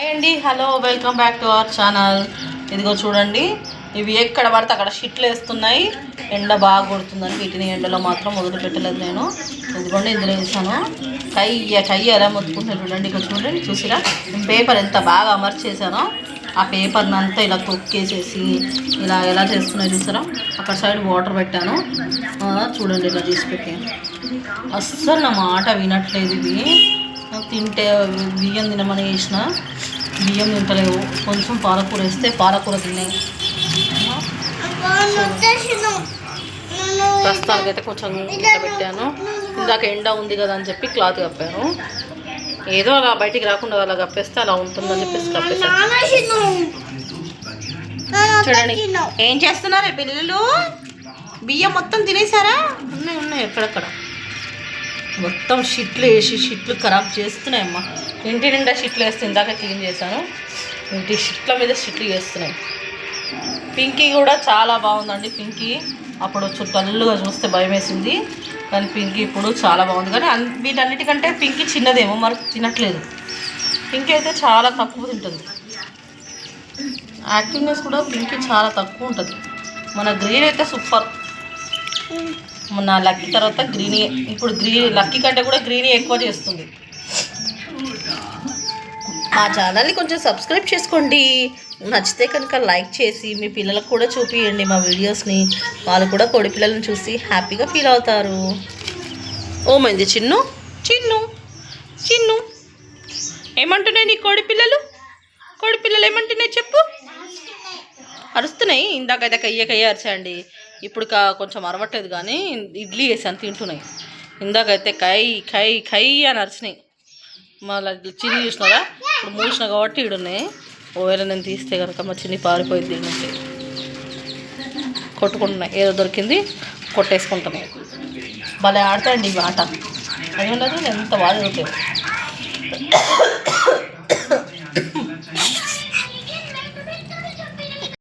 Hi అండి, hello, welcome back to our channel. ఇదిగో చూడండి, ఇవి ఎక్కడ పడితే అక్కడ షిట్లు వేస్తున్నాయి. ఎండ బాగా కొడుతుందని వీటిని ఎండలో మాత్రం వదిలిపెట్టలేదు నేను. ఇదిగోండి ఇందులో వేసాను. కయ్య ఎలా మొత్తుకుంటున్నాను చూడండి. ఇక్కడ చూడండి, చూసిరా పేపర్ ఎంత బాగా అమర్చేసానో. ఆ పేపర్ని అంతా ఇలా తొక్కేసేసి ఇలా ఎలా చేస్తున్నాయి చూసారా. అక్కడ సైడ్ వాటర్ పెట్టాను చూడండి, ఇలా తీసి పెట్టాను. అస్సలు నా మాట వినట్లేదు. ఇవి తింటే బియ్యం తినమని వేసిన బియ్యం తింటలేవు. కొంచెం పాలకూర వేస్తే పాలకూర తిన్నాయి. ప్రస్తుతానికైతే కొంచెం పెట్టాను. ఇందాక ఎండ ఉంది కదా అని చెప్పి క్లాత్ కప్పాను. ఏదో అలా బయటికి రాకుండా అలా కప్పేస్తే అలా ఉంటుందని చెప్పేసి కప్పేసాను. చూడండి ఏం చేస్తున్నారే పిల్లలు. బియ్యం మొత్తం తినేసారా? ఉన్నాయి ఎక్కడెక్కడ మొత్తం షిట్లు వేసి షిట్లు ఖరాబ్ చేస్తున్నాయమ్మా. ఇంటి నిండా షిట్లు వేస్తే ఇందాక క్లీన్ చేశాను. ఇంటి షిట్ల మీద షిట్లు చేస్తున్నాయి. పింకీ కూడా చాలా బాగుందండి. పింకీ అప్పుడు డల్లుగా చూస్తే భయం వేసింది, కానీ పింకీ ఇప్పుడు చాలా బాగుంది. కానీ వీటన్నిటికంటే పింకీ చిన్నదేమో మరి తినట్లేదు. పింకీ అయితే చాలా తక్కువ తింటుంది. యాక్టివ్నెస్ కూడా పింకీ చాలా తక్కువ ఉంటుంది. మన గ్రీన్ అయితే సూపర్. మొన్న లక్కీ తర్వాత గ్రీనీ, ఇప్పుడు లక్కీ కంటే కూడా గ్రీనీ ఎక్కువ చేస్తుంది. మా ఛానల్ని కొంచెం సబ్స్క్రైబ్ చేసుకోండి. నచ్చితే కనుక లైక్ చేసి మీ పిల్లలకు కూడా చూపియండి మా వీడియోస్ని. వాళ్ళు కూడా కోడి పిల్లలను చూసి హ్యాపీగా ఫీల్ అవుతారు. ఓమైంది చిన్ను చిన్ను చిన్ను ఏమంటున్నాయి నీ కోడి పిల్లలు ఏమంటున్నాయి చెప్పు. అరుస్తున్నాయి. ఇందాకైతే కయ్య అరిచాయండి. ఇప్పుడు కొంచెం అరవట్లేదు, కానీ ఇడ్లీ వేసాను తింటున్నాయి. ఇందాకైతే కై అని అరిచినాయి. మళ్ళీ చిన్ని చూసినారా, ఇప్పుడు మూసిన కాబట్టి ఈడున్నాయి. ఒకవేళ నేను తీస్తే కనుక మా చిన్ని పారిపోయింది. అంటే కొట్టుకుంటున్నాయి, ఏదో దొరికింది కొట్టేసుకుంటున్నాయి. భలే ఆడతాయండి ఈ ఆట. అది ఉండదు ఎంత బాగా చదువుతాయి.